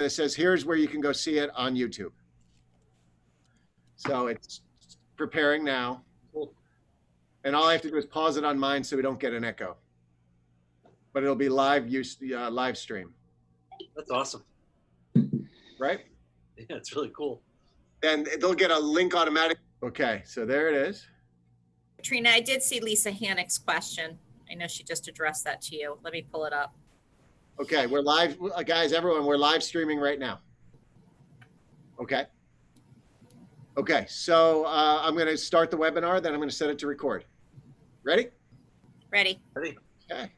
It says, here's where you can go see it on YouTube. So it's preparing now. Cool. And all I have to do is pause it on mine so we don't get an echo. But it'll be live stream. That's awesome. Right? Yeah, it's really cool. And they'll get a link automatic. Okay, so there it is. Katrina, I did see Lisa Hannick's question. I know she just addressed that to you. Let me pull it up. Okay, we're live. Guys, everyone, we're live streaming right now. Okay. Okay, so I'm going to start the webinar, then I'm going to set it to record. Ready? Ready. Ready. Okay.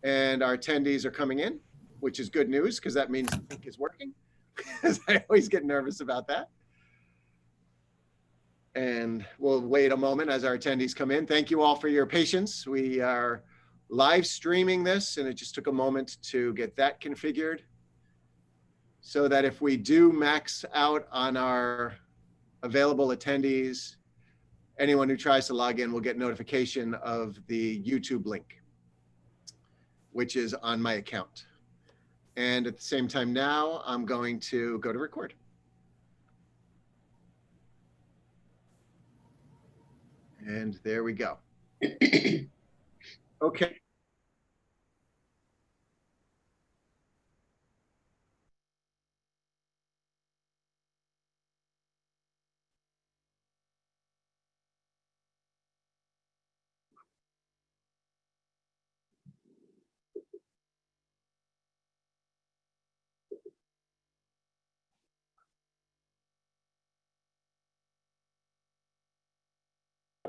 And our attendees are coming in, which is good news because that means the link is working. Because I always get nervous about that. And we'll wait a moment as our attendees come in. Thank you all for your patience. We are live streaming this, and it just took a moment to get that configured so that if we do max out on our available attendees, anyone who tries to log in will get notification of the YouTube link, which is on my account. And at the same time now, I'm going to go to record. And there we go. Okay.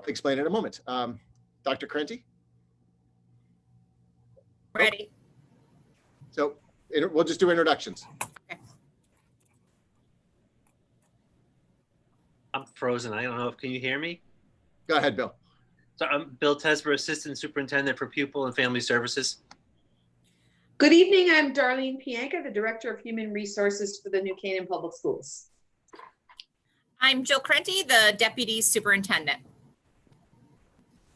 Explain in a moment. Dr. Krenti? Ready. So we'll just do introductions. Okay. I'm frozen. I don't know if, can you hear me? Go ahead, Bill. So I'm Bill Tesber, Assistant Superintendent for Pupil and Family Services. Good evening. I'm Darlene Pianka, the Director of Human Resources for the New Canaan Public Schools. I'm Jill Krenti, the Deputy Superintendent.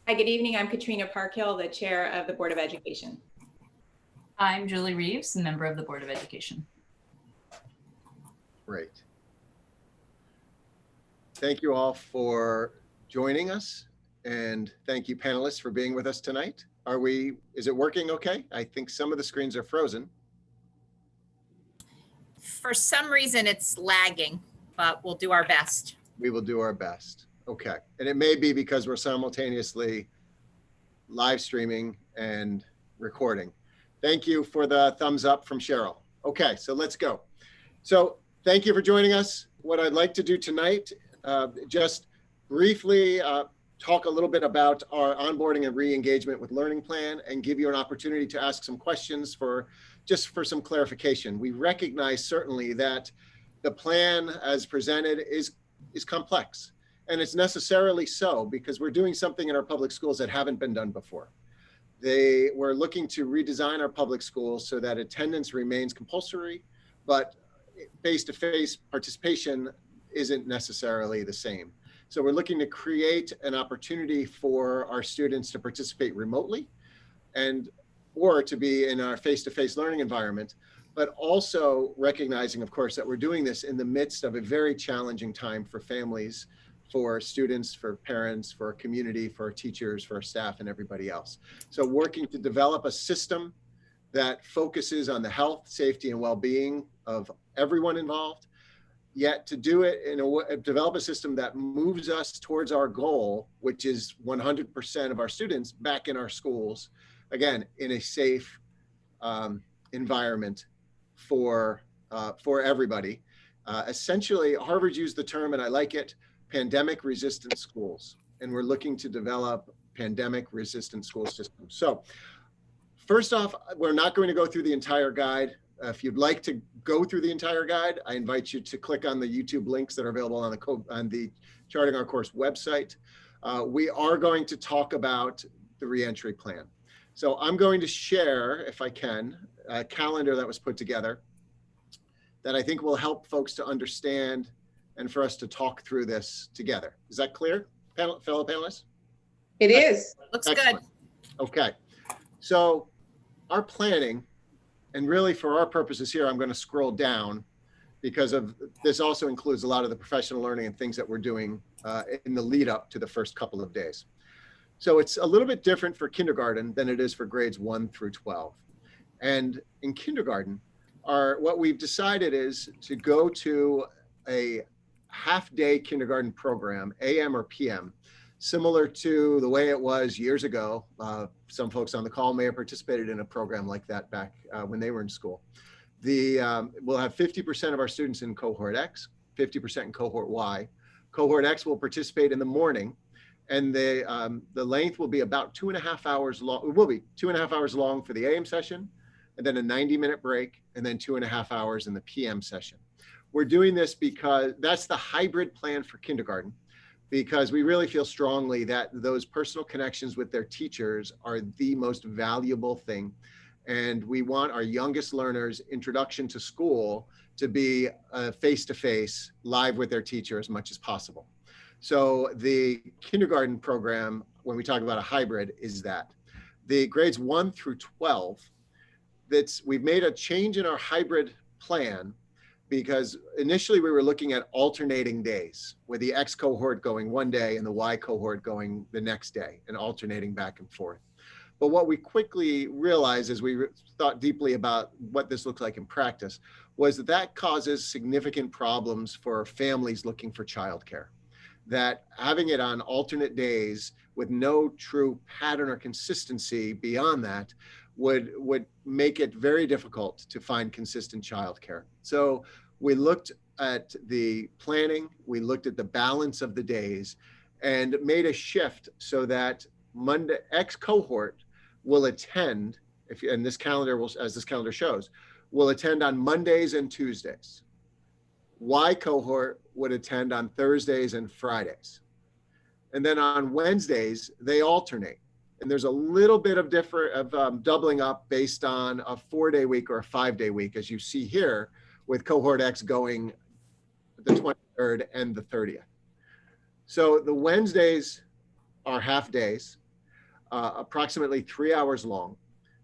Hi, good evening. I'm Katrina Parkhill, the Chair of the Board of Education. I'm Julie Reeves, a member of the Board of Education. Great. Thank you all for joining us, and thank you panelists for being with us tonight. Is it working okay? I think some of the screens are frozen. For some reason, it's lagging, but we'll do our best. We will do our best. Okay. And it may be because we're simultaneously live streaming and recording. Thank you for the thumbs up from Cheryl. Okay, so let's go. So thank you for joining us. What I'd like to do tonight, just briefly talk a little bit about our onboarding and re-engagement with learning plan and give you an opportunity to ask some questions for some clarification. We recognize certainly that the plan as presented is complex. And it's necessarily so because we're doing something in our public schools that haven't been done before. We're looking to redesign our public schools so that attendance remains compulsory, but face-to-face participation isn't necessarily the same. So we're looking to create an opportunity for our students to participate remotely or to be in our face-to-face learning environment, but also recognizing, of course, that we're doing this in the midst of a very challenging time for families, for students, for parents, for our community, for our teachers, for our staff, and everybody else. So working to develop a system that focuses on the health, safety, and well-being of everyone involved, yet to do it develop a system that moves us towards our goal, which is 100% of our students back in our schools, again, in a safe environment for everybody. Essentially, Harvard used the term, and I like it, pandemic resistant schools, and we're looking to develop pandemic resistant school systems. So first off, we're not going to go through the entire guide. If you'd like to go through the entire guide, I invite you to click on the YouTube links that are available on the Charting Our Course website. We are going to talk about the reentry plan. So I'm going to share, if I can, a calendar that was put together that I think will help folks to understand and for us to talk through this together. Is that clear, fellow panelists? It is. Looks Excellent. good. Okay, so our planning and really for our purposes here, I'm going to scroll down because of this also includes a lot of the professional learning and things that we're doing in the lead up to the first couple of days. So it's a little bit different for kindergarten than it is for grades 1 through 12. And in kindergarten, what we've decided is to go to a half-day kindergarten program, AM or PM, similar to the way it was years ago. Some folks on the call may have participated in a program like that back when they were in school. We'll have 50% of our students in cohort X, 50% in cohort Y. Cohort X will participate in the morning, and the length will be about 2.5 hours long. It will be 2.5 hours long for the AM session, and then a 90-minute break, and then 2.5 hours in the PM session. We're doing this because that's the hybrid plan for kindergarten, because we really feel strongly that those personal connections with their teachers are the most valuable thing. And we want our youngest learners' introduction to school to be face-to-face, live with their teacher as much as possible. So the kindergarten program, when we talk about a hybrid, is that. The grades 1 through 12, we've made a change in our hybrid plan because initially we were looking at alternating days, with the X cohort going one day and the Y cohort going the next day, and alternating back and forth. But what we quickly realized as we thought deeply about what this looks like in practice was that causes significant problems for families looking for childcare. That having it on alternate days with no true pattern or consistency beyond that would make it very difficult to find consistent childcare. So we looked at the planning, we looked at the balance of the days, and made a shift so that Monday X cohort will attend, and this calendar will, as this calendar shows, will attend on Mondays and Tuesdays. Y cohort would attend on Thursdays and Fridays. And then on Wednesdays, they alternate. And there's a little bit of doubling up based on a 4-day week or a 5-day week, as you see here, with cohort X going the 23rd and the 30th. So the Wednesdays are half days, approximately 3 hours long.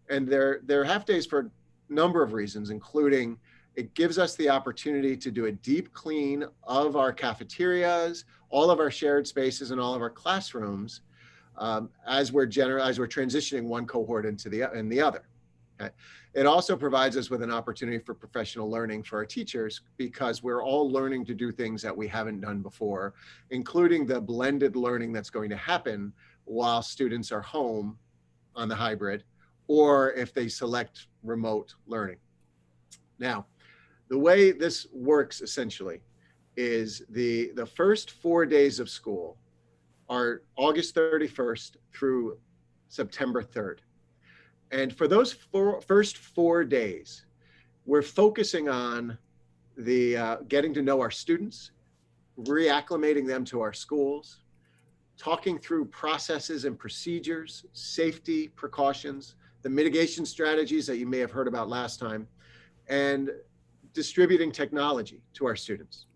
And they're half days for a number of reasons, including it gives us the opportunity to do a deep clean of our cafeterias, all of our shared spaces, and all of our classrooms as we're transitioning one cohort into the other. Okay. It also provides us with an opportunity for professional learning for our teachers, because we're all learning to do things that we haven't done before, including the blended learning that's going to happen while students are home on the hybrid, or if they select remote learning. Now, the way this works essentially is the first 4 days of school are August 31st through September 3rd. And for those first 4 days, we're focusing on the getting to know our students, reacclimating them to our schools, talking through processes and procedures, safety precautions, the mitigation strategies that you may have heard about last time, and distributing technology to our students.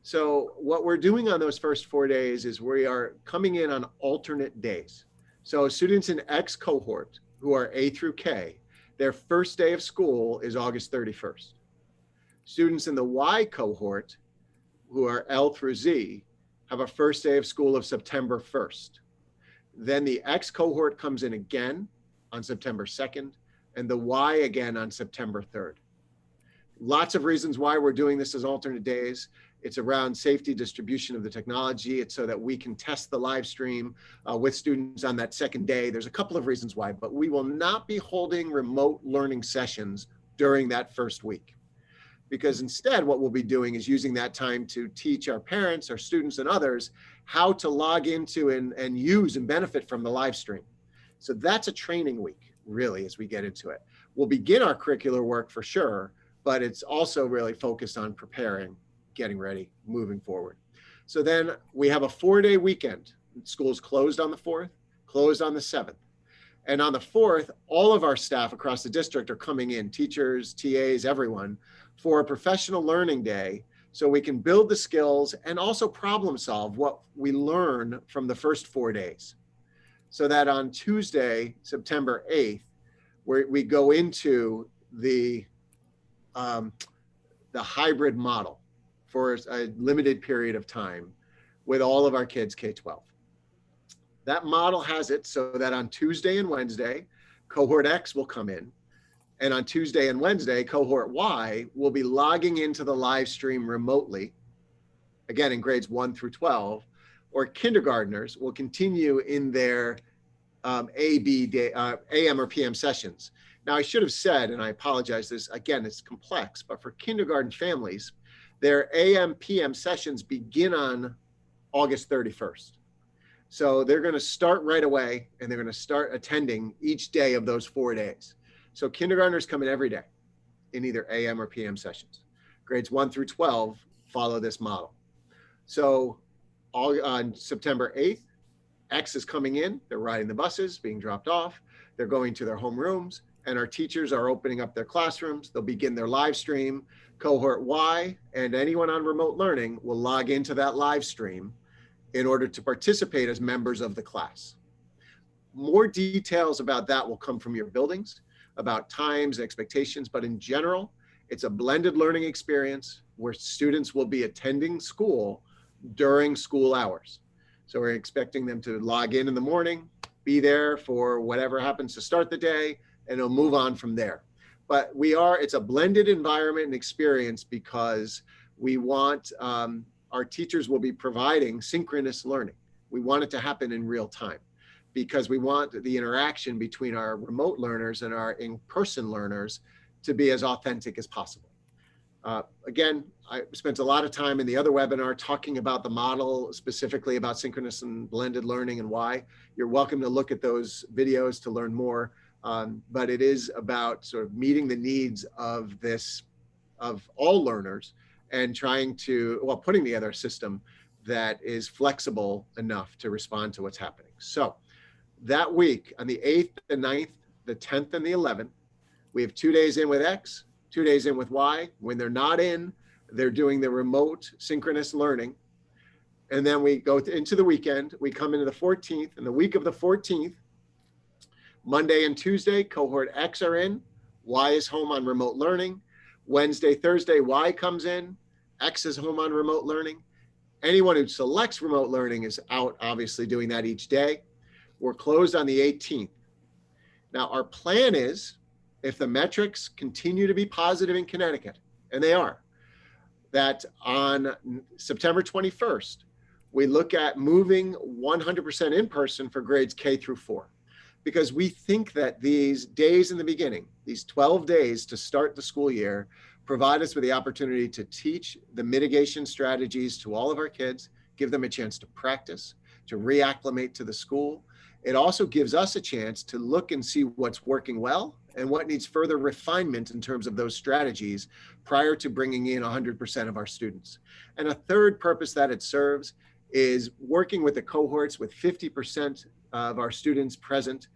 So what we're doing on those first 4 days is we are coming in on alternate days. So students in X cohort who are A through K, their first day of school is August 31st. Students in the Y cohort who are L through Z have a first day of school of September 1st. Then the X cohort comes in again on September 2nd, and the Y again on September 3rd. Lots of reasons why we're doing this as alternate days. It's around safety, distribution of the technology. It's so that we can test the live stream with students on that second day. There's a couple of reasons why, but we will not be holding remote learning sessions during that first week. Because instead, what we'll be doing is using that time to teach our parents, our students, and others how to log into and use and benefit from the live stream. So that's a training week, really, as we get into it. We'll begin our curricular work for sure, but it's also really focused on preparing, getting ready, moving forward. So then we have a 4-day weekend. School's closed on the 4th, closed on the 7th. And on the 4th, all of our staff across the district are coming in, teachers, TAs, everyone, for a professional learning day, so we can build the skills and also problem solve what we learn from the first 4 days. So that on Tuesday, September 8th, we go into the hybrid model for a limited period of time with all of our kids K-12. That model has it so that on Tuesday and Wednesday, cohort X will come in. And on Tuesday and Wednesday, cohort Y will be logging into the live stream remotely, again, in grades 1 through 12, or kindergartners will continue in their AM or PM sessions. Now, I should have said, and I apologize, this, again, it's complex, but for kindergarten families, their AM, PM sessions begin on August 31st. So they're going to start right away, and they're going to start attending each day of those 4 days. So kindergartners come in every day in either AM or PM sessions. Grades 1 through 12 follow this model. So on September 8th, X is coming in, they're riding the buses, being dropped off, they're going to their homerooms, and our teachers are opening up their classrooms. They'll begin their live stream. Cohort Y and anyone on remote learning will log into that live stream in order to participate as members of the class. More details about that will come from your buildings, about times, expectations, but in general, it's a blended learning experience where students will be attending school during school hours. So we're expecting them to log in the morning, be there for whatever happens to start the day, and it'll move on from there. But it's a blended environment and experience because we want, our teachers will be providing synchronous learning. We want it to happen in real time because we want the interaction between our remote learners and our in-person learners to be as authentic as possible. Again, I spent a lot of time in the other webinar talking about the model, specifically about synchronous and blended learning and why. You're welcome to look at those videos to learn more, but it is about sort of meeting the needs of all learners and trying to, putting together a system that is flexible enough to respond to what's happening. So that week on the 8th, the 9th, the 10th, and the 11th, we have 2 days in with X, 2 days in with Y. When they're not in, they're doing the remote synchronous learning. And then we go into the weekend. We come into the 14th, and the week of the 14th, Monday and Tuesday, cohort X are in, Y is home on remote learning. Wednesday, Thursday, Y comes in, X is home on remote learning. Anyone who selects remote learning is out, obviously doing that each day. We're closed on the 18th. Now, our plan is, if the metrics continue to be positive in Connecticut, and they are, that on September 21st, we look at moving 100% in person for grades K through 4. Because we think that these days in the beginning, these 12 days to start the school year, provide us with the opportunity to teach the mitigation strategies to all of our kids, give them a chance to practice, to reacclimate to the school. It also gives us a chance to look and see what's working well and what needs further refinement in terms of those strategies prior to bringing in 100% of our students. And a third purpose that it serves is working with the cohorts with 50% of our students present,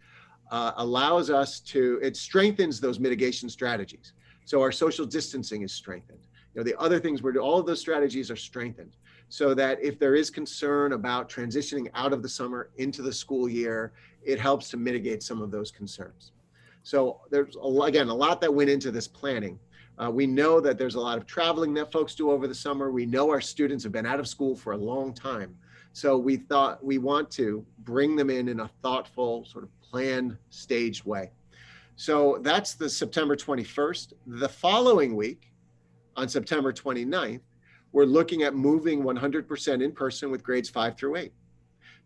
allows us to, it strengthens those mitigation strategies. So our social distancing is strengthened. You know, the other things we're doing, all of those strategies are strengthened so that if there is concern about transitioning out of the summer into the school year, it helps to mitigate some of those concerns. So there's, again, a lot that went into this planning. We know that there's a lot of traveling that folks do over the summer. We know our students have been out of school for a long time. So we thought we want to bring them in a thoughtful, sort of planned, staged way. So that's the September 21st. The following week, on September 29th, we're looking at moving 100% in person with grades 5 through 8.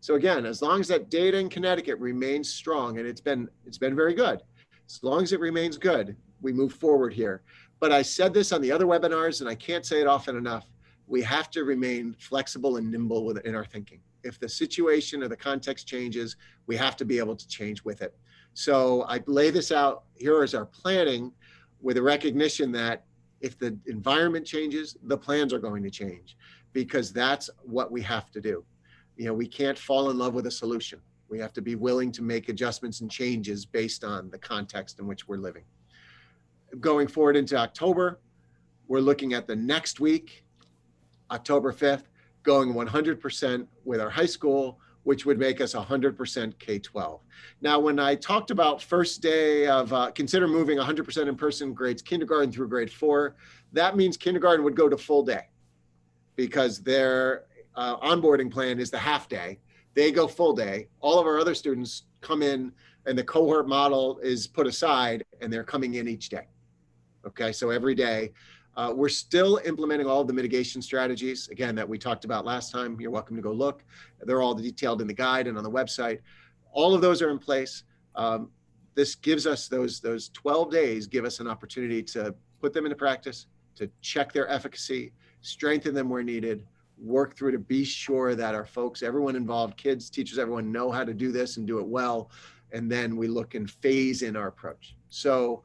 So again, as long as that data in Connecticut remains strong, and it's been very good, as long as it remains good, we move forward here. But I said this on the other webinars, and I can't say it often enough, we have to remain flexible and nimble in our thinking. If the situation or the context changes, we have to be able to change with it. So I lay this out, here is our planning with a recognition that if the environment changes, the plans are going to change because that's what we have to do. You know, we can't fall in love with a solution. We have to be willing to make adjustments and changes based on the context in which we're living. Going forward into October, we're looking at the next week, October 5th, going 100% with our high school, which would make us 100% K-12. Now, when I talked about first day of consider moving 100% in-person grades kindergarten through grade 4, that means kindergarten would go to full day because their onboarding plan is the half day. They go full day. All of our other students come in and the cohort model is put aside and they're coming in each day. Okay, so every day. We're still implementing all of the mitigation strategies, again, that we talked about last time. You're welcome to go look. They're all detailed in the guide and on the website. All of those are in place. This gives us those 12 days, give us an opportunity to put them into practice, to check their efficacy, strengthen them where needed, work through to be sure that our folks, everyone involved, kids, teachers, everyone know how to do this and do it well. And then we look and phase in our approach. So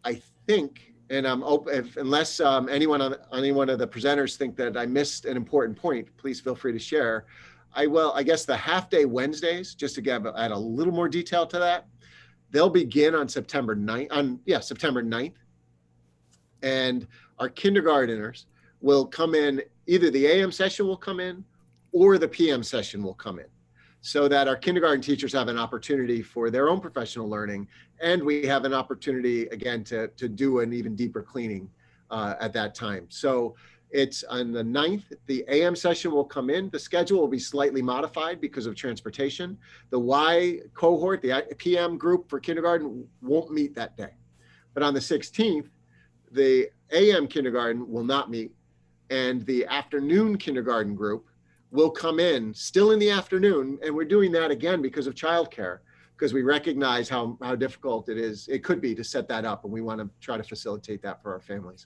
I think, and I'm open, unless anyone on any one of the presenters think that I missed an important point, please feel free to share. I guess the half day Wednesdays, just to add a little more detail to that, they'll begin on September 9th. And our kindergarteners will come in, either the AM session will come in or the PM session will come in, so that our kindergarten teachers have an opportunity for their own professional learning. And we have an opportunity, again, to do an even deeper cleaning at that time. So it's on the 9th, the AM session will come in. The schedule will be slightly modified because of transportation. The Y cohort, the PM group for kindergarten won't meet that day. But on the 16th, the AM kindergarten will not meet. And the afternoon kindergarten group will come in still in the afternoon. And we're doing that again because of childcare, because we recognize how difficult it could be to set that up. And we want to try to facilitate that for our families.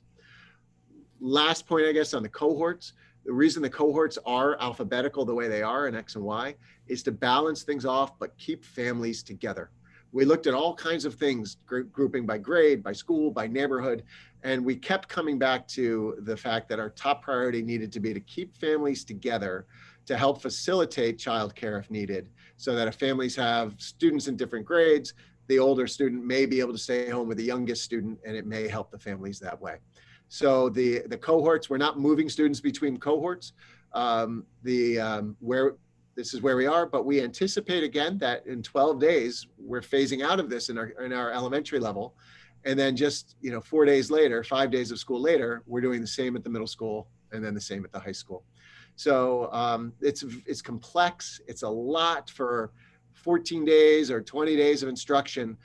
Last point, I guess, on the cohorts. The reason the cohorts are alphabetical the way they are in X and Y is to balance things off, but keep families together. We looked at all kinds of things, grouping by grade, by school, by neighborhood, and we kept coming back to the fact that our top priority needed to be to keep families together to help facilitate childcare if needed, so that if families have students in different grades, the older student may be able to stay home with the youngest student, and it may help the families that way. So the cohorts, we're not moving students between cohorts. This is where we are, but we anticipate again that in 12 days, we're phasing out of this in our elementary level. And then just 4 days later, 5 days of school later, we're doing the same at the middle school and then the same at the high school. So it's complex. It's a lot for 14 days or 20 days of instruction,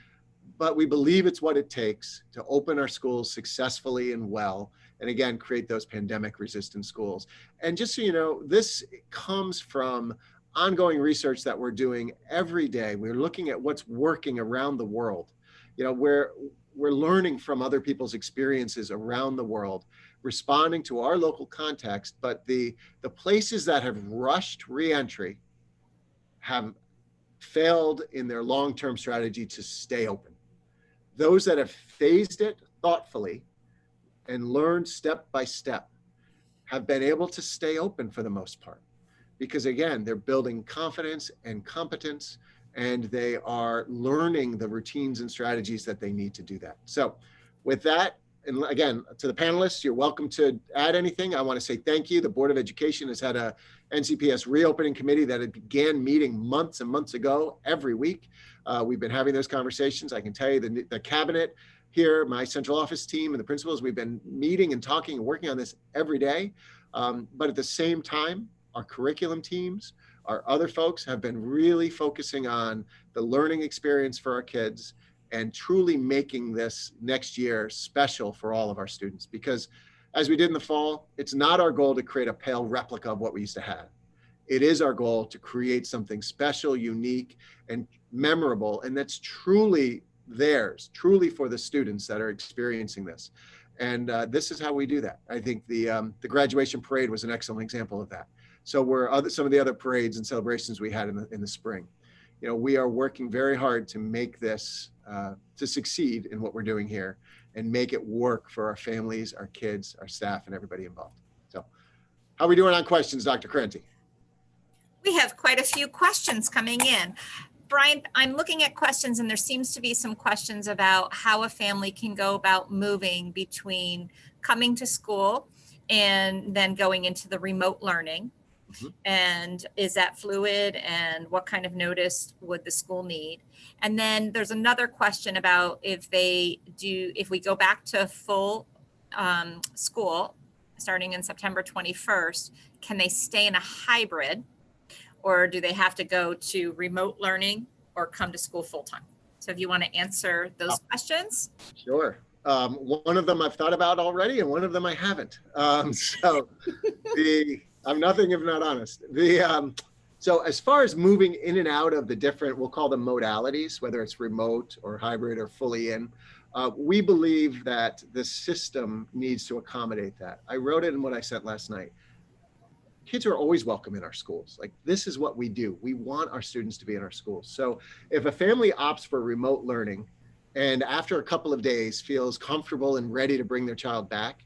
but we believe it's what it takes to open our schools successfully and well. And again, create those pandemic resistant schools. And just so you know, this comes from ongoing research that we're doing every day. We're looking at what's working around the world. We're learning from other people's experiences around the world, responding to our local context, but the places that have rushed reentry have failed in their long-term strategy to stay open. Those that have phased it thoughtfully and learned step by step have been able to stay open for the most part. Because again, they're building confidence and competence, and they are learning the routines and strategies that they need to do that. So with that, and again, to the panelists, you're welcome to add anything. I want to say thank you. The Board of Education has had a NCPS reopening committee that had began meeting months and months ago every week. We've been having those conversations. I can tell you the cabinet here, my central office team and the principals, we've been meeting and talking and working on this every day. But at the same time, our curriculum teams, our other folks have been really focusing on the learning experience for our kids and truly making this next year special for all of our students. Because as we did in the fall, it's not our goal to create a pale replica of what we used to have. It is our goal to create something special, unique, and memorable, and that's truly theirs, truly for the students that are experiencing this. And this is how we do that. I think the graduation parade was an excellent example of that. So some of the other parades and celebrations we had in the spring. We are working very hard to make this, to succeed in what we're doing here and make it work for our families, our kids, our staff, and everybody involved. So how are we doing on questions, Dr. Krenti? We have quite a few questions coming in. Brian, I'm looking at questions and there seems to be some questions about how a family can go about moving between coming to school and then going into the remote learning And is that fluid, and what kind of notice would the school need? And then there's another question about if we go back to full school starting in September 21st, can they stay in a hybrid, or do they have to go to remote learning or come to school full time? So if you want to answer those questions. Sure. One of them I've thought about already, and one of them I haven't. I'm nothing if not honest. So as far as moving in and out of the different, we'll call them modalities, whether it's remote or hybrid or fully in, we believe that the system needs to accommodate that. I wrote it in what I sent last night. Kids are always welcome in our schools. Like, this is what we do. We want our students to be in our schools. So if a family opts for remote learning and after a couple of days feels comfortable and ready to bring their child back,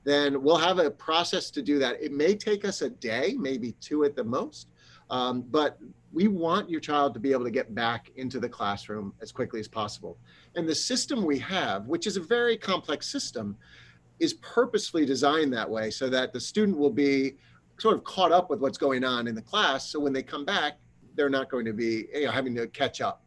then we'll have a process to do that. It may take us a day, maybe 2 at the most, but we want your child to be able to get back into the classroom as quickly as possible. And the system we have, which is a very complex system, is purposefully designed that way so that the student will be sort of caught up with what's going on in the class. So when they come back, they're not going to be having to catch up.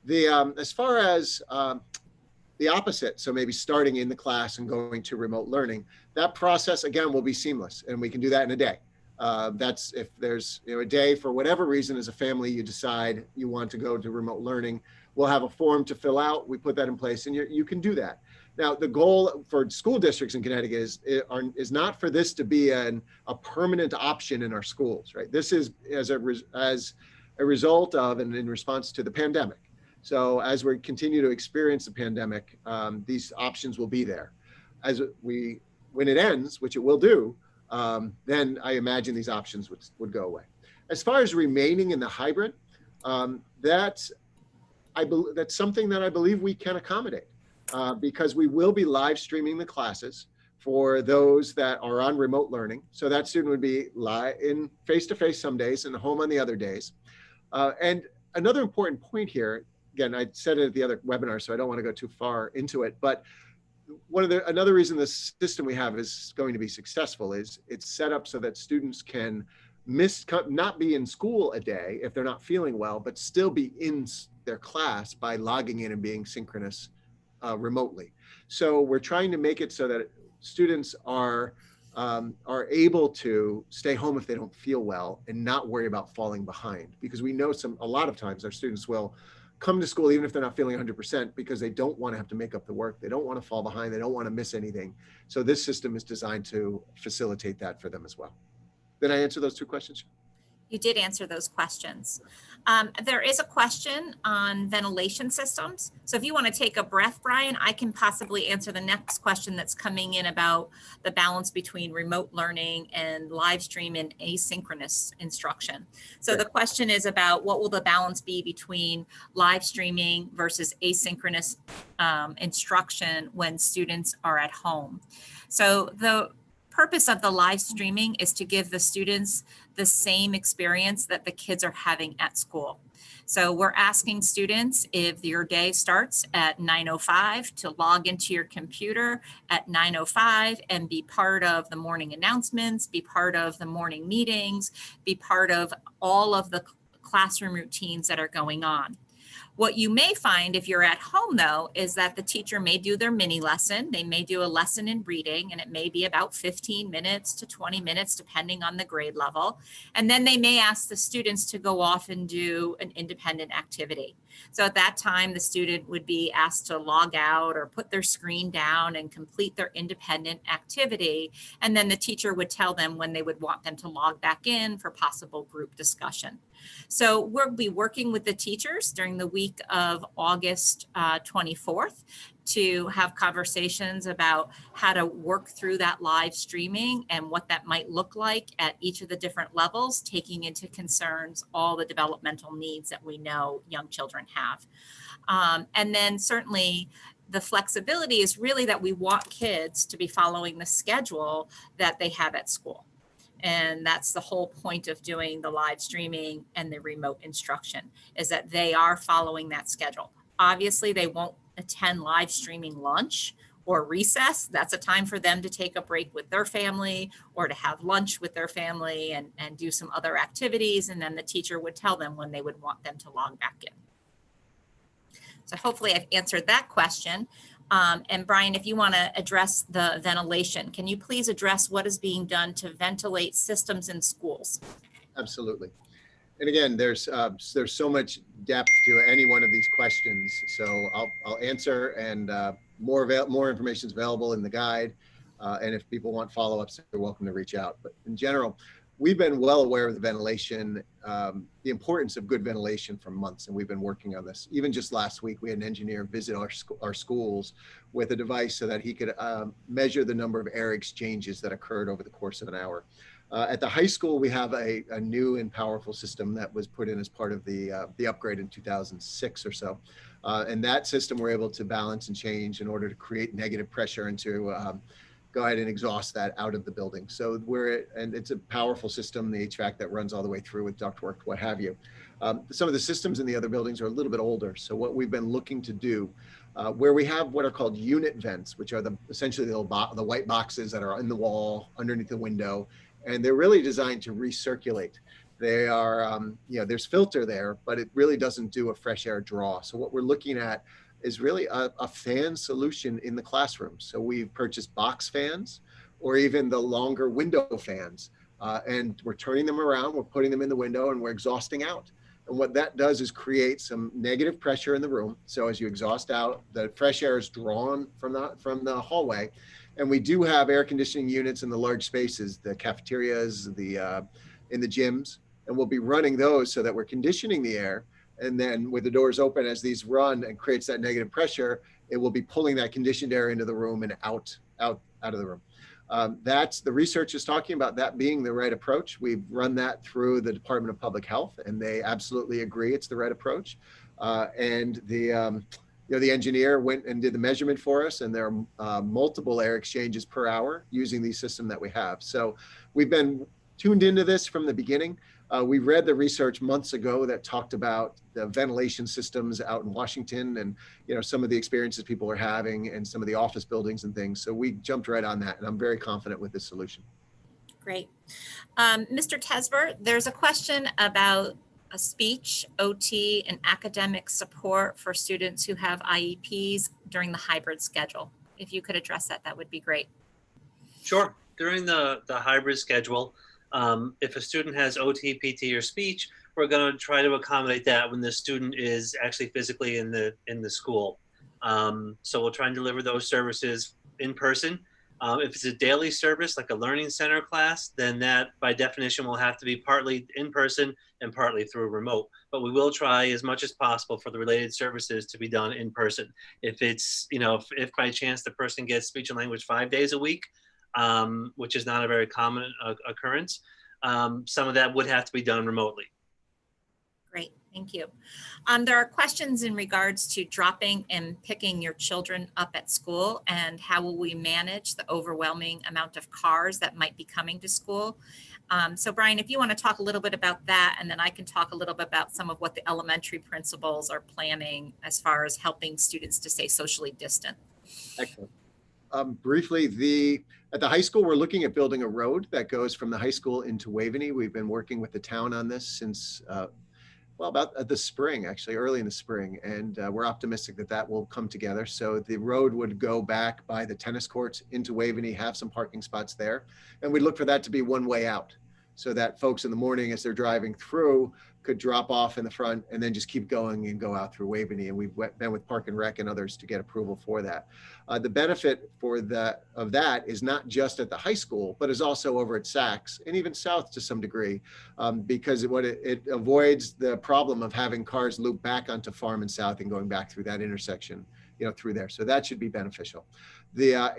As far as the opposite, so maybe starting in the class and going to remote learning, that process again will be seamless, and we can do that in a day. That's if there's a day for whatever reason as a family you decide you want to go to remote learning, we'll have a form to fill out. We put that in place, and you can do that. Now, the goal for school districts in Connecticut is not for this to be a permanent option in our schools, right? This is as a result of and in response to the pandemic. So as we continue to experience the pandemic, these options will be there. When it ends, which it will do, then I imagine these options would go away. As far as remaining in the hybrid, that's something that I believe we can accommodate because we will be live streaming the classes for those that are on remote learning. So that student would be live in face-to-face some days and home on the other days. And another important point here, again, I said it at the other webinar, so I don't want to go too far into it, but another reason the system we have is going to be successful is it's set up so that students can not be in school a day if they're not feeling well, but still be in their class by logging in and being synchronous remotely. So we're trying to make it so that students are able to stay home if they don't feel well and not worry about falling behind, because we know a lot of times our students will come to school even if they're not feeling 100% because they don't want to have to make up the work. They don't want to fall behind. They don't want to miss anything. So this system is designed to facilitate that for them as well. Did I answer those 2 questions? You did answer those questions. There is a question on ventilation systems. So if you want to take a breath, Brian, I can possibly answer the next question that's coming in about the balance between remote learning and live stream and asynchronous instruction. So the question is about what will the balance be between live streaming versus asynchronous instruction when students are at home. So the purpose of the live streaming is to give the students the same experience that the kids are having at school. So we're asking students, if your day starts at 9:05, to log into your computer at 9:05 and be part of the morning announcements, be part of the morning meetings, be part of all of the classroom routines that are going on. What you may find if you're at home, though, is that the teacher may do their mini lesson. They may do a lesson in reading, and it may be about 15 minutes to 20 minutes, depending on the grade level. And then they may ask the students to go off and do an independent activity. So at that time, the student would be asked to log out or put their screen down and complete their independent activity. And then the teacher would tell them when they would want them to log back in for possible group discussion. So we'll be working with the teachers during the week of August 24th to have conversations about how to work through that live streaming and what that might look like at each of the different levels, taking into concerns all the developmental needs that we know young children have. And then certainly the flexibility is really that we want kids to be following the schedule that they have at school. And that's the whole point of doing the live streaming and the remote instruction, is that they are following that schedule. Obviously, they won't attend live streaming lunch or recess, that's a time for them to take a break with their family or to have lunch with their family and do some other activities. And then the teacher would tell them when they would want them to log back in. So hopefully I've answered that question. And Brian, if you want to address the ventilation, can you please address what is being done to ventilate systems in schools? Absolutely. And again, there's so much depth to any one of these questions. So I'll answer, and more information is available in the guide. And if people want follow-ups, they're welcome to reach out. But in general, we've been well aware of the ventilation, the importance of good ventilation for months, and we've been working on this. Even just last week, we had an engineer visit our schools with a device so that he could measure the number of air exchanges that occurred over the course of an hour. At the high school, we have a new and powerful system that was put in as part of the upgrade in 2006 or so. And that system we're able to balance and change in order to create negative pressure and to go ahead and exhaust that out of the building. So and it's a powerful system, the HVAC that runs all the way through with ductwork, what have you. Some of the systems in the other buildings are a little bit older. So what we've been looking to do, where we have what are called unit vents, which are essentially the white boxes that are in the wall underneath the window, and they're really designed to recirculate. They are, there's filter there, but it really doesn't do a fresh air draw. So what we're looking at is really a fan solution in the classroom. So we've purchased box fans or even the longer window fans, and we're turning them around, we're putting them in the window, and we're exhausting out. And what that does is create some negative pressure in the room. So as you exhaust out, the fresh air is drawn from the hallway. And we do have air conditioning units in the large spaces, the cafeterias, in the gyms, and we'll be running those so that we're conditioning the air. And then with the doors open, as these run and creates that negative pressure, it will be pulling that conditioned air into the room and out of the room. That's the research is talking about that being the right approach. We've run that through the Department of Public Health, and they absolutely agree it's the right approach. And the engineer went and did the measurement for us, and there are multiple air exchanges per hour using the system that we have. So we've been tuned into this from the beginning. We read the research months ago that talked about the ventilation systems out in Washington and some of the experiences people are having and some of the office buildings and things. So we jumped right on that, and I'm very confident with this solution. Great. Mr. Tesver, there's a question about a speech, OT, and academic support for students who have IEPs during the hybrid schedule. If you could address that, that would be great. Sure. During the hybrid schedule, if a student has OT, PT, or speech, we're going to try to accommodate that when the student is actually physically in the school. So we'll try and deliver those services in person. If it's a daily service, like a learning center class, then that by definition will have to be partly in person and partly through remote. But we will try as much as possible for the related services to be done in person. If it's, if by chance the person gets speech and language 5 days a week, which is not a very common occurrence, some of that would have to be done remotely. Great, thank you. There are questions in regards to dropping and picking your children up at school, and how will we manage the overwhelming amount of cars that might be coming to school? So Brian, if you want to talk a little bit about that, and then I can talk a little bit about some of what the elementary principals are planning as far as helping students to stay socially distant. Excellent. Briefly, at the high school, we're looking at building a road that goes from the high school into Waveney. We've been working with the town on this since about the spring, actually, early in the spring. And we're optimistic that that will come together. So the road would go back by the tennis courts into Waveney, have some parking spots there. And we look for that to be one way out, so that folks in the morning, as they're driving through, could drop off in the front and then just keep going and go out through Waveney. And we've been with Park and Rec and others to get approval for that. The benefit of that is not just at the high school, but is also over at Saks and even south to some degree, because it avoids the problem of having cars loop back onto Farm and South and going back through that intersection, through there. So that should be beneficial.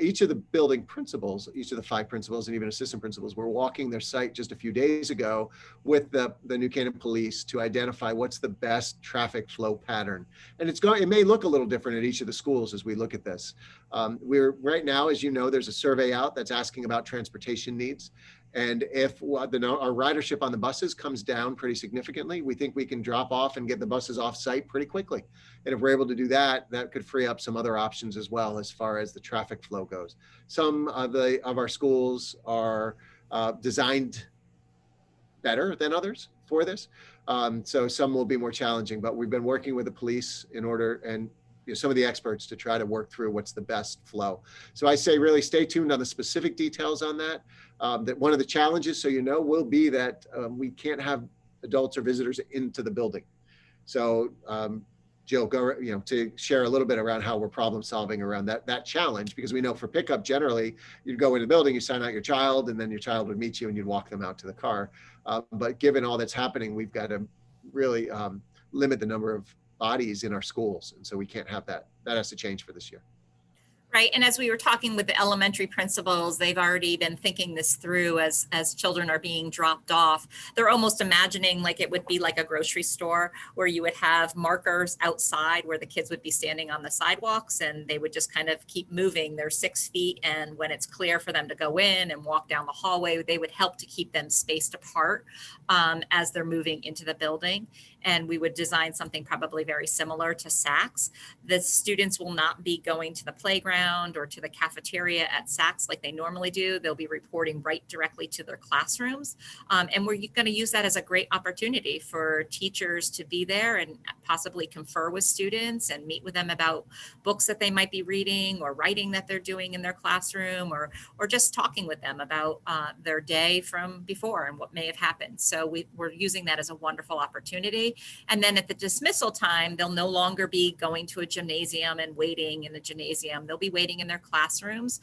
Each of the building principals, each of the 5 principals and even assistant principals, were walking their site just a few days ago with the New Canaan Police to identify what's the best traffic flow pattern. And it may look a little different at each of the schools as we look at this. We're right now, as you know, there's a survey out that's asking about transportation needs. And if our ridership on the buses comes down pretty significantly, we think we can drop off and get the buses off site pretty quickly. And if we're able to do that, that could free up some other options as well as far as the traffic flow goes. Some of our schools are designed better than others for this. So some will be more challenging, but we've been working with the police in order, and some of the experts, to try to work through what's the best flow. So I say really stay tuned on the specific details on that. That one of the challenges, so will be that we can't have adults or visitors into the building. So Jill, go, to share a little bit around how we're problem solving around that challenge, because we know for pickup, generally you'd go in the building, you sign out your child, and then your child would meet you and you'd walk them out to the car. But given all that's happening, we've got to really limit the number of bodies in our schools. And so we can't have that. That has to change for this year. Right. And as we were talking with the elementary principals, they've already been thinking this through as children are being dropped off. They're almost imagining like it would be like a grocery store where you would have markers outside where the kids would be standing on the sidewalks, and they would just kind of keep moving. They're 6 feet. And when it's clear for them to go in and walk down the hallway, they would help to keep them spaced apart as they're moving into the building. And we would design something probably very similar to Saks. The students will not be going to the playground or to the cafeteria at Saks like they normally do. They'll be reporting right directly to their classrooms. And we're going to use that as a great opportunity for teachers to be there and possibly confer with students and meet with them about books that they might be reading or writing that they're doing in their classroom, or just talking with them about their day from before and what may have happened. So we're using that as a wonderful opportunity. And then at the dismissal time, they'll no longer be going to a gymnasium and waiting in the gymnasium. They'll be waiting in their classrooms.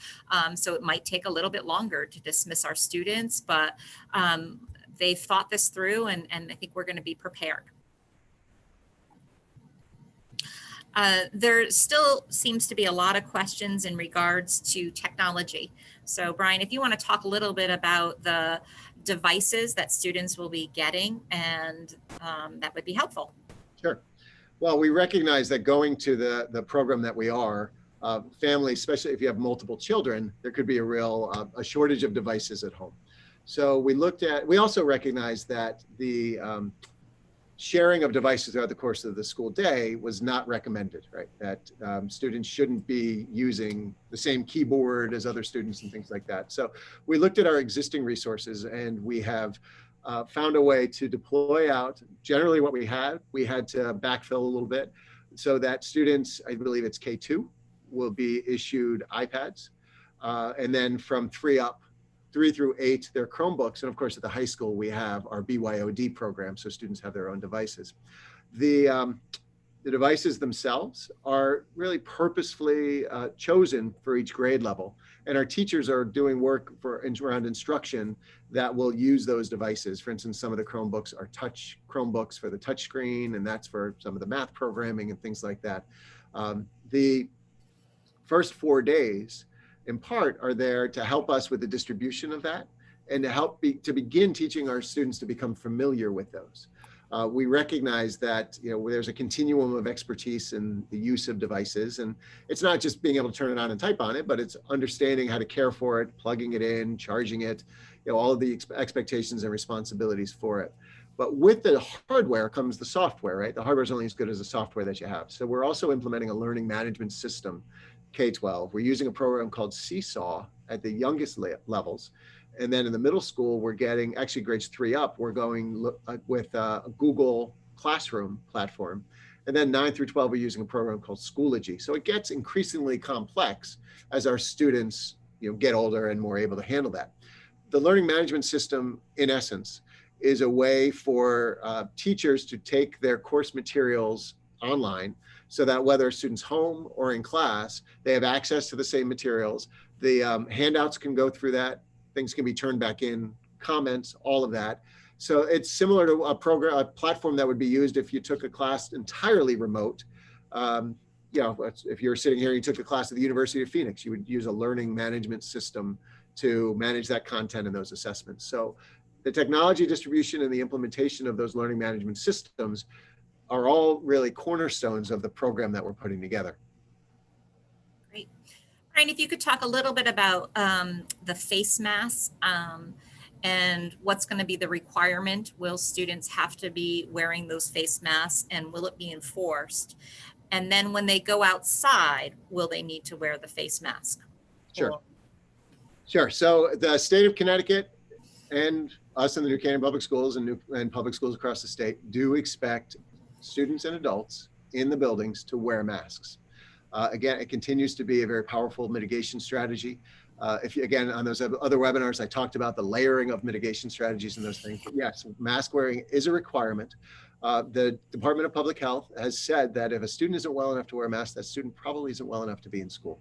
So it might take a little bit longer to dismiss our students, but they've thought this through, and I think we're going to be prepared. There still seems to be a lot of questions in regards to technology. So Brian, if you want to talk a little bit about the devices that students will be getting, and that would be helpful. Sure. Well, we recognize that going to the program that we are, families, especially if you have multiple children, there could be a real a shortage of devices at home. So we also recognize that the sharing of devices throughout the course of the school day was not recommended, right? That students shouldn't be using the same keyboard as other students and things like that. So we looked at our existing resources, and we have found a way to deploy out generally what we had. We had to backfill a little bit so that students, I believe it's K2, will be issued iPads. And then from 3 through 8, they're Chromebooks. And of course, at the high school, we have our BYOD program, so students have their own devices. The devices themselves are really purposefully chosen for each grade level. And our teachers are doing work around instruction that will use those devices. For instance, some of the Chromebooks are touch Chromebooks for the touch screen, and that's for some of the math programming and things like that. The first 4 days, in part, are there to help us with the distribution of that, and to help to begin teaching our students to become familiar with those. We recognize that there's a continuum of expertise in the use of devices, and it's not just being able to turn it on and type on it, but it's understanding how to care for it, plugging it in, charging it, all of the expectations and responsibilities for it. But with the hardware comes the software, right? The hardware is only as good as the software that you have. So we're also implementing a learning management system, K-12. We're using a program called Seesaw at the youngest levels. And then in the middle school, we're getting, actually grades 3 up, we're going with a Google Classroom platform. And then 9 through 12, we're using a program called Schoology. So it gets increasingly complex as our students get older and more able to handle that. The learning management system, in essence, is a way for teachers to take their course materials online, so that whether a student's home or in class, they have access to the same materials. The handouts can go through that. Things can be turned back in, comments, all of that. So it's similar to a platform that would be used if you took a class entirely remote. If you're sitting here and you took a class at the University of Phoenix, you would use a learning management system to manage that content and those assessments. So the technology distribution and the implementation of those learning management systems are all really cornerstones of the program that we're putting together. Great. Brian, if you could talk a little bit about the face masks And what's going to be the requirement? Will students have to be wearing those face masks, and will it be enforced? And then when they go outside, will they need to wear the face mask? Sure. Or- Sure. So the state of Connecticut and us in the New Canaan Public Schools and public schools across the state do expect students and adults in the buildings to wear masks. Again, it continues to be a very powerful mitigation strategy. If you, again, on those other webinars, I talked about the layering of mitigation strategies and those things. But yes, mask wearing is a requirement. The Department of Public Health has said that if a student isn't well enough to wear a mask, that student probably isn't well enough to be in school.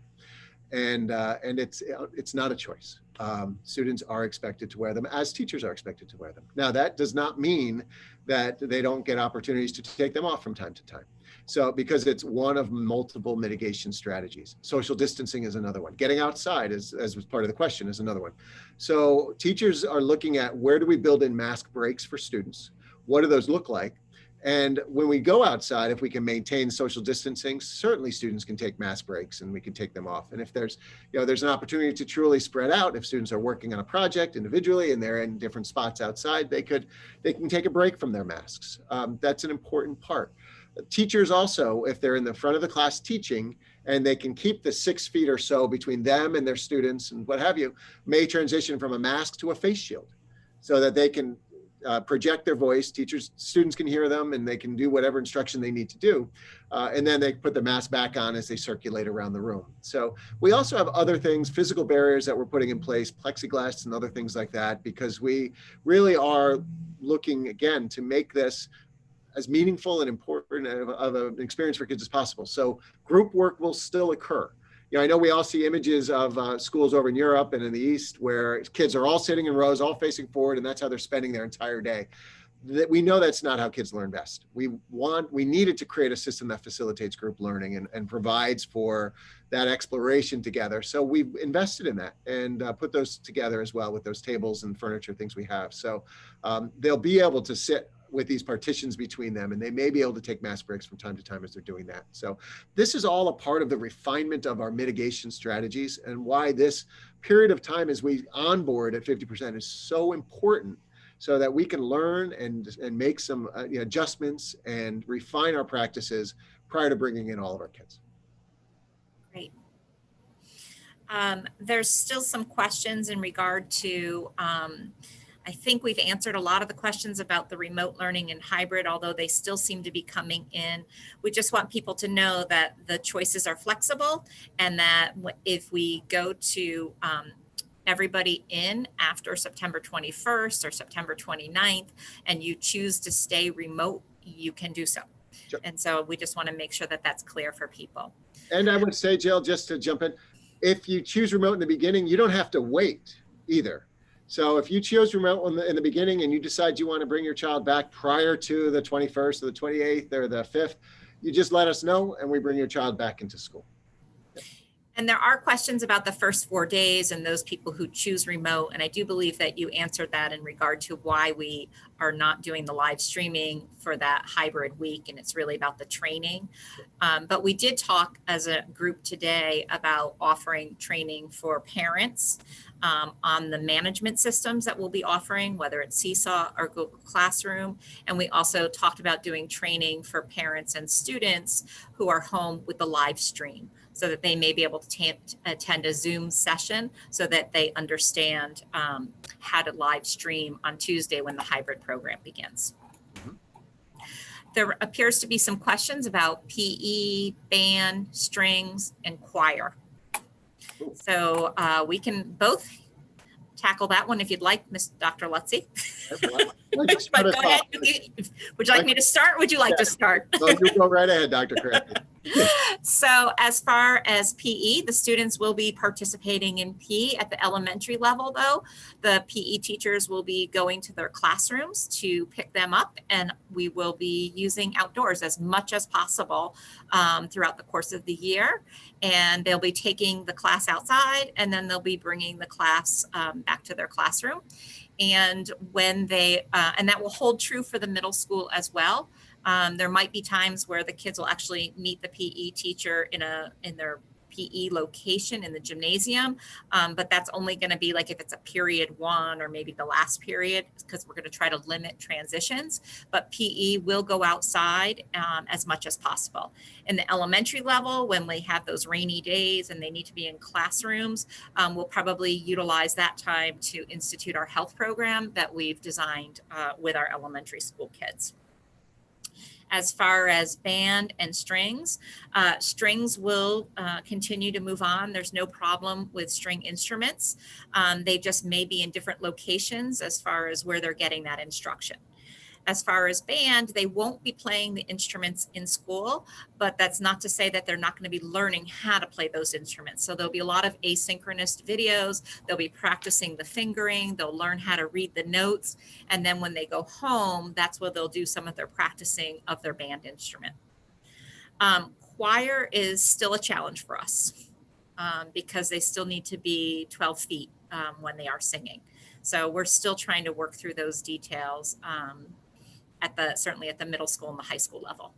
And it's not a choice. Students are expected to wear them, as teachers are expected to wear them. Now, that does not mean that they don't get opportunities to take them off from time to time. So, because it's one of multiple mitigation strategies. Social distancing is another one. Getting outside, as was part of the question, is another one. So teachers are looking at, where do we build in mask breaks for students? What do those look like? And when we go outside, if we can maintain social distancing, certainly students can take mask breaks and we can take them off. And if there's an opportunity to truly spread out, if students are working on a project individually and they're in different spots outside, they can take a break from their masks. That's an important part. Teachers also, if they're in the front of the class teaching and they can keep the 6 feet or so between them and their students and what have you, may transition from a mask to a face shield so that they can project their voice. Students can hear them and they can do whatever instruction they need to do. And then they put the mask back on as they circulate around the room. So we also have other things, physical barriers that we're putting in place, plexiglass and other things like that, because we really are looking, again, to make this as meaningful and important of an experience for kids as possible. So group work will still occur. I know we all see images of schools over in Europe and in the East where kids are all sitting in rows, all facing forward, and that's how they're spending their entire day. We know that's not how kids learn best. We needed to create a system that facilitates group learning and provides for that exploration together. So we've invested in that and put those together as well with those tables and furniture things we have. So they'll be able to sit with these partitions between them, and they may be able to take mask breaks from time to time as they're doing that. So this is all a part of the refinement of our mitigation strategies, and why this period of time as we onboard at 50% is so important, so that we can learn and make some adjustments and refine our practices prior to bringing in all of our kids. Great. There's still some questions in regard to, I think we've answered a lot of the questions about the remote learning and hybrid, although they still seem to be coming in. We just want people to know that the choices are flexible, and that if we go to everybody in after September 21st or September 29th, and you choose to stay remote, you can do so. Sure. And so we just want to make sure that that's clear for people. And I would say, Jill, just to jump in, if you choose remote in the beginning, you don't have to wait either. So if you choose remote in the beginning and you decide you want to bring your child back prior to the 21st or the 28th or the 5th, you just let us know and we bring your child back into school. And there are questions about the first 4 days and those people who choose remote. And I do believe that you answered that in regard to why we are not doing the live streaming for that hybrid week. And it's really about the training. But we did talk as a group today about offering training for parents on the management systems that we'll be offering, whether it's Seesaw or Google Classroom. And we also talked about doing training for parents and students who are home with the live stream, so that they may be able to attend a Zoom session so that they understand how to live stream on Tuesday when the hybrid program begins. Mm-hmm. There appears to be some questions about PE, band, strings, and choir. Cool. So we can both tackle that one if you'd like, Ms. Dr. Lutzy. But go ahead. Would you like me to start? Or would you like to start? No, you go right ahead, Dr. Crafty. So as far as PE, the students will be participating in PE at the elementary level, though. The PE teachers will be going to their classrooms to pick them up, and we will be using outdoors as much as possible throughout the course of the year. And they'll be taking the class outside, and then they'll be bringing the class back to their classroom. And when they, and that will hold true for the middle school as well. There might be times where the kids will actually meet the PE teacher in their PE location in the gymnasium, but that's only going to be like if it's a period 1 or maybe the last period, because we're going to try to limit transitions. But PE will go outside as much as possible. In the elementary level, when they have those rainy days and they need to be in classrooms, we'll probably utilize that time to institute our health program that we've designed with our elementary school kids. As far as band and strings, strings will continue to move on. There's no problem with string instruments. They just may be in different locations as far as where they're getting that instruction. As far as band, they won't be playing the instruments in school, but that's not to say that they're not going to be learning how to play those instruments. So there'll be a lot of asynchronous videos. They'll be practicing the fingering. They'll learn how to read the notes. And then when they go home, that's where they'll do some of their practicing of their band instrument. Choir is still a challenge for us because they still need to be 12 feet when they are singing. So we're still trying to work through those details. Certainly at the middle school and the high school level.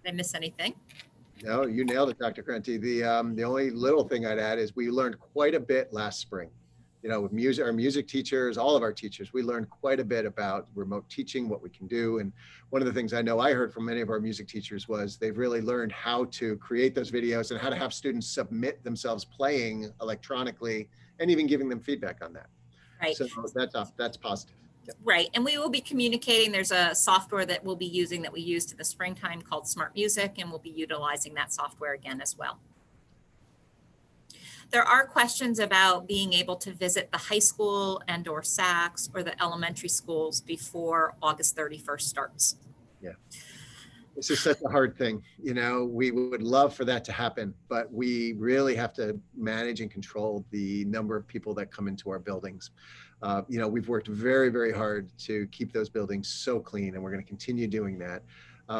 Did I miss anything? No, you nailed it, Dr. Crenti. The only little thing I'd add is we learned quite a bit last spring. You know, with music, our music teachers, all of our teachers, we learned quite a bit about remote teaching, what we can do. And one of the things I know I heard from many of our music teachers was they've really learned how to create those videos and how to have students submit themselves playing electronically and even giving them feedback on that. Right. So that's positive. Yep. Right. And we will be communicating. There's a software that we'll be using that we used in the springtime called Smart Music, and we'll be utilizing that software again as well. There are questions about being able to visit the high school and or SACs or the elementary schools before August 31st starts. Yeah. This is such a hard thing. You know, we would love for that to happen, but we really have to manage and control the number of people that come into our buildings. You know, we've worked very, very hard to keep those buildings so clean, and we're going to continue doing that.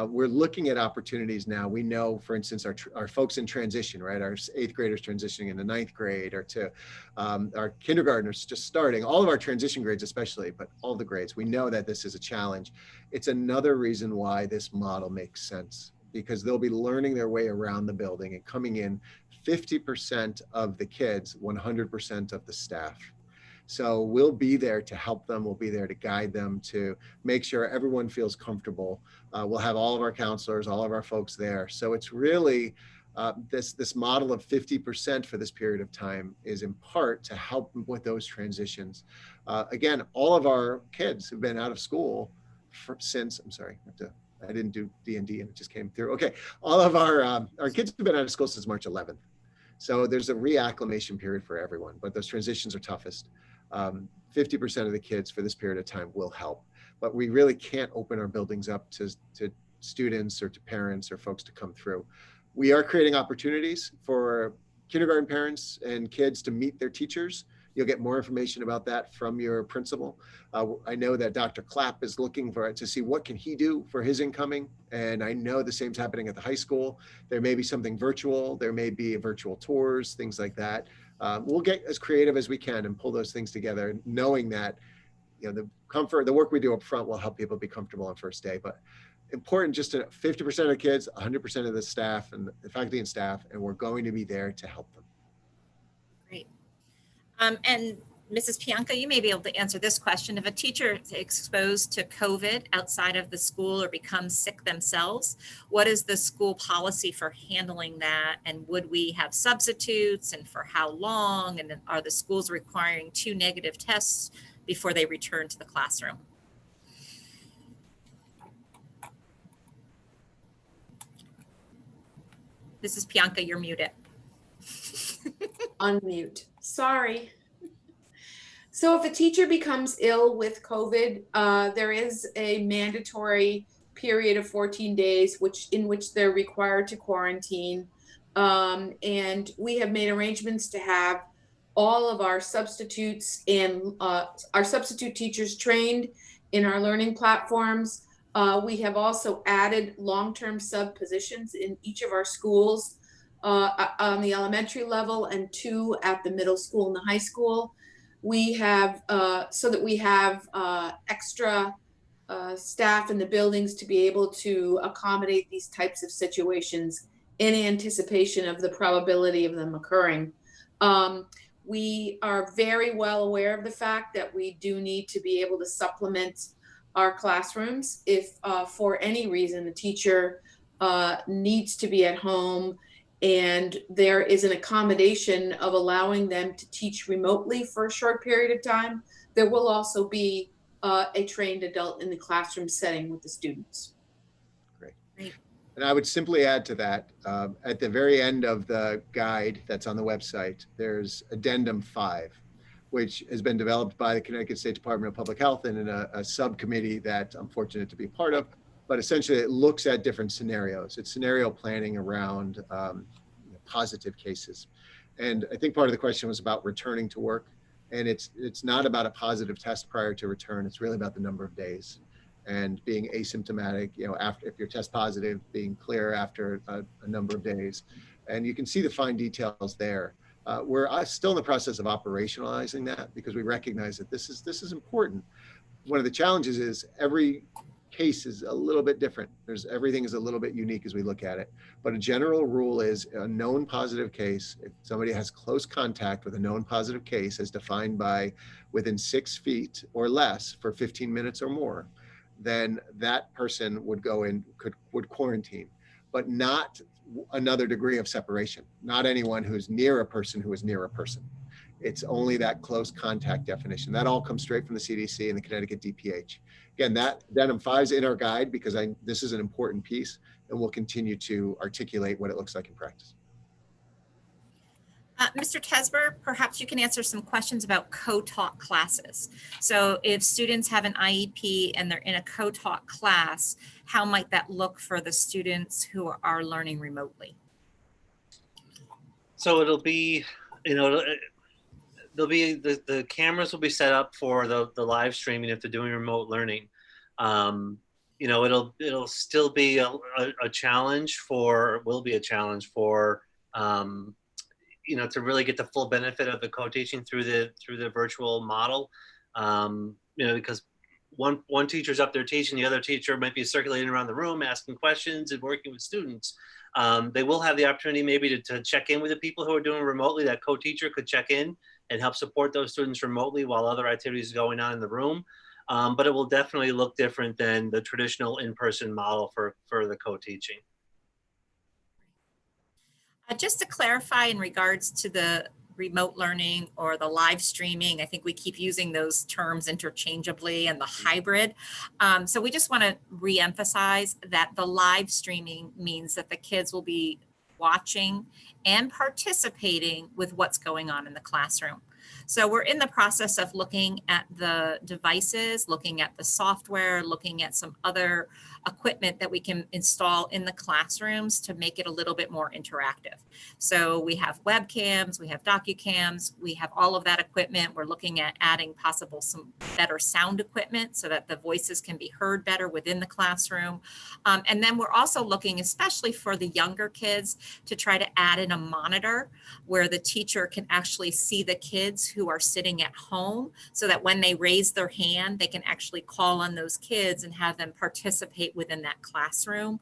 We're looking at opportunities now. We know, for instance, our folks in transition, right? Our 8th graders transitioning into 9th grade, or to our kindergartners just starting, all of our transition grades especially, but all the grades. We know that this is a challenge. It's another reason why this model makes sense, because they'll be learning their way around the building and coming in 50% of the kids, 100% of the staff. So we'll be there to help them. We'll be there to guide them, to make sure everyone feels comfortable. We'll have all of our counselors, all of our folks there. So it's really this model of 50% for this period of time is in part to help with those transitions. Again, all of our kids have been out of school since, I'm sorry, I didn't do D&D and it just came through. Okay, all of our kids have been out of school since March 11th. So there's a reacclimation period for everyone, but those transitions are toughest. 50% of the kids for this period of time will help, but we really can't open our buildings up to students or to parents or folks to come through. We are creating opportunities for kindergarten parents and kids to meet their teachers. You'll get more information about that from your principal. I know that Dr. Clapp is looking to see what can he do for his incoming. And I know the same's happening at the high school. There may be something virtual. There may be virtual tours, things like that. We'll get as creative as we can and pull those things together, knowing that, you know, the work we do up front will help people be comfortable on first day. But important, just to 50% of the kids, 100% of the staff and the faculty and staff, and we're going to be there to help them. Great. And Mrs. Pianka, you may be able to answer this question. If a teacher is exposed to COVID outside of the school or becomes sick themselves, what is the school policy for handling that? And would we have substitutes, and for how long? And are the schools requiring 2 negative tests before they return to the classroom? Mrs. Pianka, you're muted. Unmute. Sorry. So if a teacher becomes ill with COVID, there is a mandatory period of 14 days in which they're required to quarantine. And we have made arrangements to have all of our substitutes and our substitute teachers trained in our learning platforms. We have also added long-term sub positions in each of our schools on the elementary level and 2 at the middle school and the high school. We have, so that we have extra staff in the buildings to be able to accommodate these types of situations in anticipation of the probability of them occurring. We are very well aware of the fact that we do need to be able to supplement our classrooms if for any reason the teacher needs to be at home and there is an accommodation of allowing them to teach remotely for a short period of time. There will also be a trained adult in the classroom setting with the students. Great. Great. And I would simply add to that, at the very end of the guide that's on the website, there's Addendum 5, which has been developed by the Connecticut State Department of Public Health and in a subcommittee that I'm fortunate to be part of. But essentially, it looks at different scenarios. It's scenario planning around positive cases. And I think part of the question was about returning to work. And it's not about a positive test prior to return. It's really about the number of days and being asymptomatic, after, if you're test positive, being clear after a number of days. And you can see the fine details there. We're still in the process of operationalizing that because we recognize that this is important. One of the challenges is every case is a little bit different. Everything is a little bit unique as we look at it. But a general rule is a known positive case, if somebody has close contact with a known positive case as defined by within 6 feet or less for 15 minutes or more, then that person would go in, would quarantine, but not another degree of separation, not anyone who's near a person who is near a person. It's only that close contact definition. That all comes straight from the CDC and the Connecticut DPH. Again, that Addendum 5 is in our guide because this is an important piece, and we'll continue to articulate what it looks like in practice. Mr. Tesber, perhaps you can answer some questions about co-taught classes. So if students have an IEP and they're in a co-taught class, how might that look for the students who are learning remotely? So it'll be, there'll be the cameras will be set up for the live streaming if they're doing remote learning. It'll still be a challenge will be a challenge for to really get the full benefit of the co-teaching through the virtual model. Because one teacher's up there teaching, the other teacher might be circulating around the room asking questions and working with students. They will have the opportunity maybe to check in with the people who are doing remotely. That co-teacher could check in and help support those students remotely while other activities are going on in the room. But it will definitely look different than the traditional in-person model for the co-teaching. Just to clarify in regards to the remote learning or the live streaming, I think we keep using those terms interchangeably, and the hybrid. So we just want to reemphasize that the live streaming means that the kids will be watching and participating with what's going on in the classroom. So we're in the process of looking at the devices, looking at the software, looking at some other equipment that we can install in the classrooms to make it a little bit more interactive. So we have webcams, we have docucams, we have all of that equipment. We're looking at adding possible some better sound equipment so that the voices can be heard better within the classroom. And then we're also looking, especially for the younger kids, to try to add in a monitor where the teacher can actually see the kids who are sitting at home, so that when they raise their hand, they can actually call on those kids and have them participate within that classroom.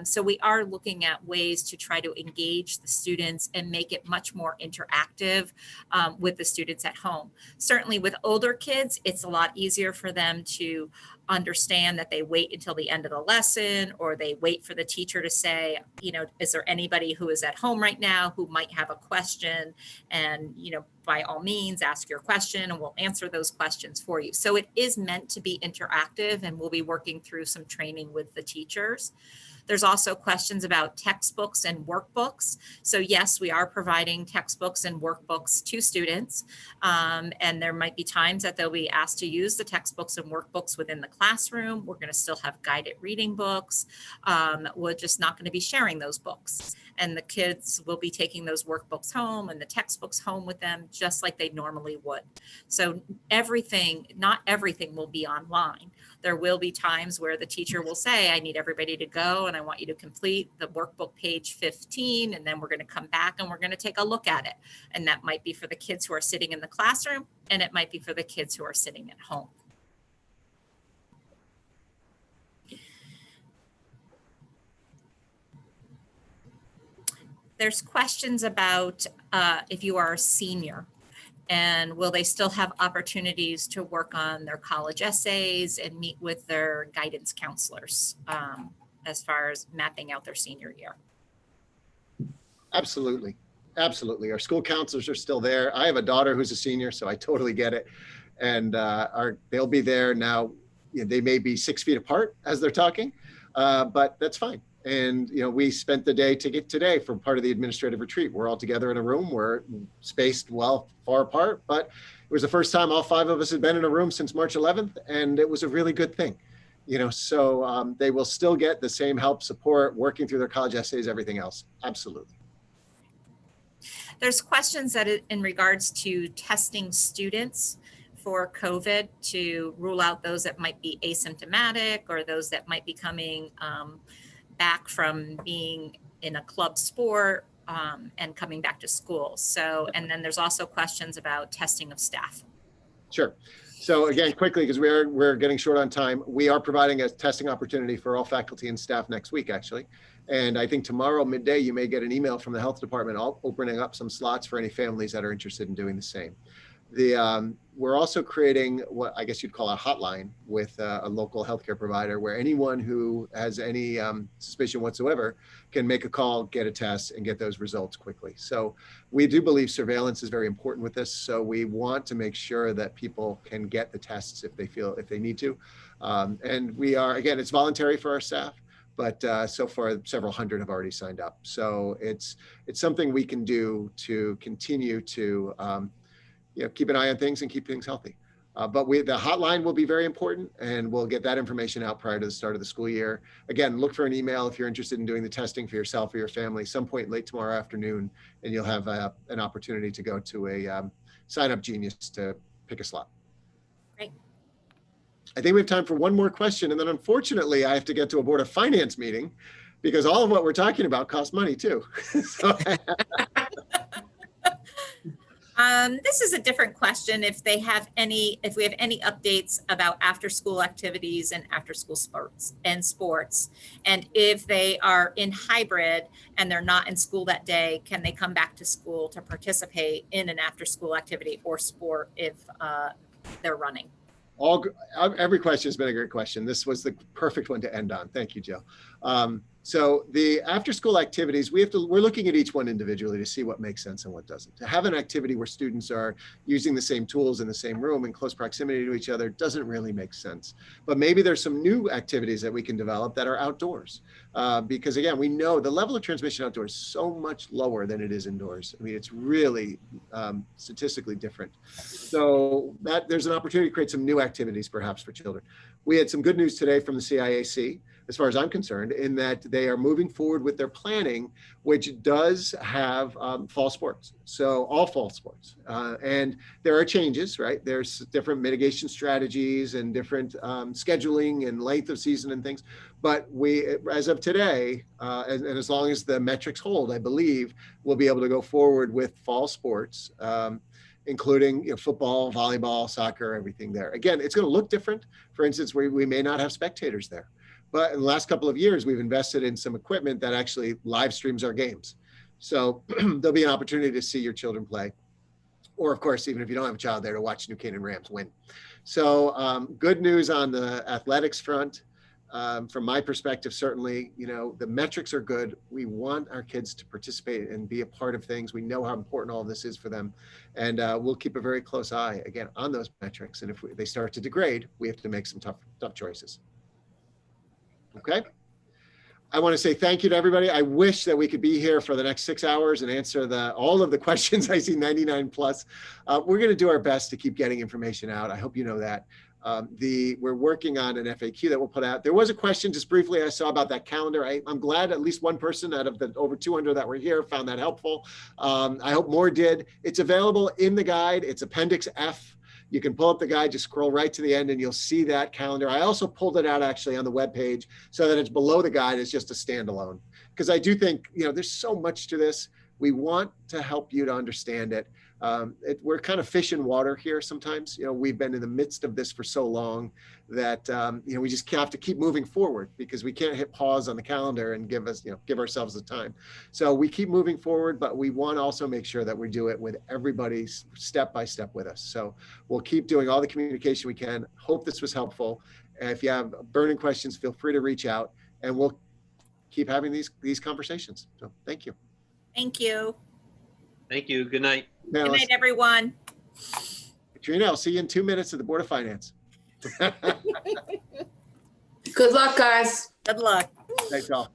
So we are looking at ways to try to engage the students and make it much more interactive with the students at home. Certainly with older kids, it's a lot easier for them to understand that they wait until the end of the lesson, or they wait for the teacher to say, is there anybody who is at home right now who might have a question? And, by all means, ask your question and we'll answer those questions for you. So it is meant to be interactive, and we'll be working through some training with the teachers. There's also questions about textbooks and workbooks. So yes, we are providing textbooks and workbooks to students. And there might be times that they'll be asked to use the textbooks and workbooks within the classroom. We're going to still have guided reading books. We're just not going to be sharing those books. And the kids will be taking those workbooks home and the textbooks home with them, just like they normally would. So not everything will be online. There will be times where the teacher will say, I need everybody to go and I want you to complete the workbook page 15, and then we're going to come back and we're going to take a look at it. And that might be for the kids who are sitting in the classroom, and it might be for the kids who are sitting at home. There's questions about if you are a senior, and will they still have opportunities to work on their college essays and meet with their guidance counselors as far as mapping out their senior year? Absolutely. Absolutely. Our school counselors are still there. I have a daughter who's a senior, so I totally get it. And they'll be there now. You know, they may be 6 feet apart as they're talking, but that's fine. And, you know, we spent the day today for part of the administrative retreat. We're all together in a room. We're spaced well far apart, but it was the first time all 5 of us had been in a room since March 11th. And it was a really good thing, you know, so they will still get the same help, support, working through their college essays, everything else. Absolutely. There's questions that in regards to testing students for COVID to rule out those that might be asymptomatic or those that might be coming back from being in a club sport and coming back to school. So, and then there's also questions about testing of staff. Sure. So again, quickly, because we're getting short on time, we are providing a testing opportunity for all faculty and staff next week, actually. And I think tomorrow midday, you may get an email from the health department opening up some slots for any families that are interested in doing the same. We're also creating what I guess you'd call a hotline with a local healthcare provider where anyone who has any suspicion whatsoever can make a call, get a test, and get those results quickly. So we do believe surveillance is very important with this. So we want to make sure that people can get the tests if they need to. And we are, again, it's voluntary for our staff, but so far several hundred have already signed up. So it's something we can do to continue to keep an eye on things and keep things healthy. But the hotline will be very important, and we'll get that information out prior to the start of the school year. Again, look for an email if you're interested in doing the testing for yourself or your family some point late tomorrow afternoon, and you'll have an opportunity to go to a Sign Up Genius to pick a slot. Great. I think we have time for one more question, and then unfortunately I have to get to a Board of Finance meeting because all of what we're talking about costs money too. So, this is a different question. If we have any updates about after-school activities and after-school sports, and if they are in hybrid and they're not in school that day, can they come back to school to participate in an after-school activity or sport if they're running? Every question has been a great question. This was the perfect one to end on. Thank you, Jill. So the after-school activities, we're looking at each one individually to see what makes sense and what doesn't. To have an activity where students are using the same tools in the same room in close proximity to each other doesn't really make sense. But maybe there's some new activities that we can develop that are outdoors. Because again, we know the level of transmission outdoors is so much lower than it is indoors. I mean, it's really statistically different. So there's an opportunity to create some new activities perhaps for children. We had some good news today from the CIAC, as far as I'm concerned, in that they are moving forward with their planning, which does have fall sports. So all fall sports. And there are changes, right? There's different mitigation strategies and different scheduling and length of season and things. But we, as of today, and as long as the metrics hold, I believe we'll be able to go forward with fall sports, including football, volleyball, soccer, everything there. Again, it's going to look different. For instance, we may not have spectators there. But in the last couple of years, we've invested in some equipment that actually live streams our games. So there'll be an opportunity to see your children play. Or of course, even if you don't have a child there, to watch New Canaan Rams win. So good news on the athletics front. From my perspective, certainly, the metrics are good. We want our kids to participate and be a part of things. We know how important all of this is for them. And we'll keep a very close eye, again, on those metrics. And if they start to degrade, we have to make some tough choices. Okay. I want to say thank you to everybody. I wish that we could be here for the next 6 hours and answer all of the questions. I see 99 plus. We're going to do our best to keep getting information out. I hope you know that. We're working on an FAQ that we'll put out. There was a question just briefly I saw about that calendar. I'm glad at least one person out of the over 200 that were here found that helpful. I hope more did. It's available in the guide. It's Appendix F. You can pull up the guide, just scroll right to the end and you'll see that calendar. I also pulled it out actually on the webpage so that it's below the guide. It's just a standalone. Because I do think, there's so much to this. We want to help you to understand it. We're kind of fish in water here sometimes. You know, we've been in the midst of this for so long that, you know, we just have to keep moving forward because we can't hit pause on the calendar and give ourselves the time. So we keep moving forward, but we want to also make sure that we do it with everybody step by step with us. So we'll keep doing all the communication we can. Hope this was helpful. And if you have burning questions, feel free to reach out, and we'll keep having these conversations. So thank you. Thank you. Thank you. Good night. Good night, everyone. Katrina, I'll see you in 2 minutes at the Board of Finance. Good luck, guys. Good luck. Thanks all.